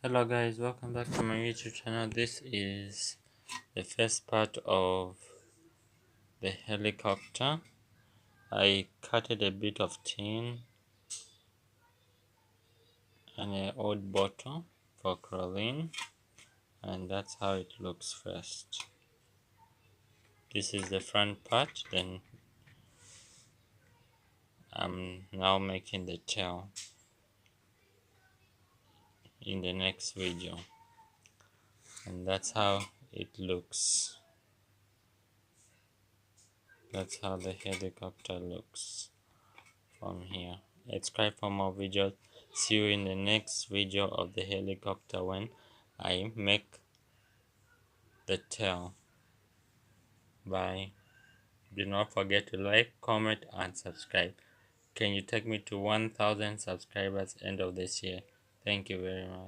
Hello guys, welcome back to my YouTube channel. This is the first part of the helicopter. I cutted a bit of tin and an old bottle for Caroline, and that's how it looks first. This is the front part, then I'm now making the tail in the next video, and that's how it looks. That's how the helicopter looks from here. Subscribe for more videos. See you in the next video of the helicopter when I make the tail. Bye. Do not forget to like, comment and subscribe. Can you take me to 1000 subscribers end of this year? Thank you very much.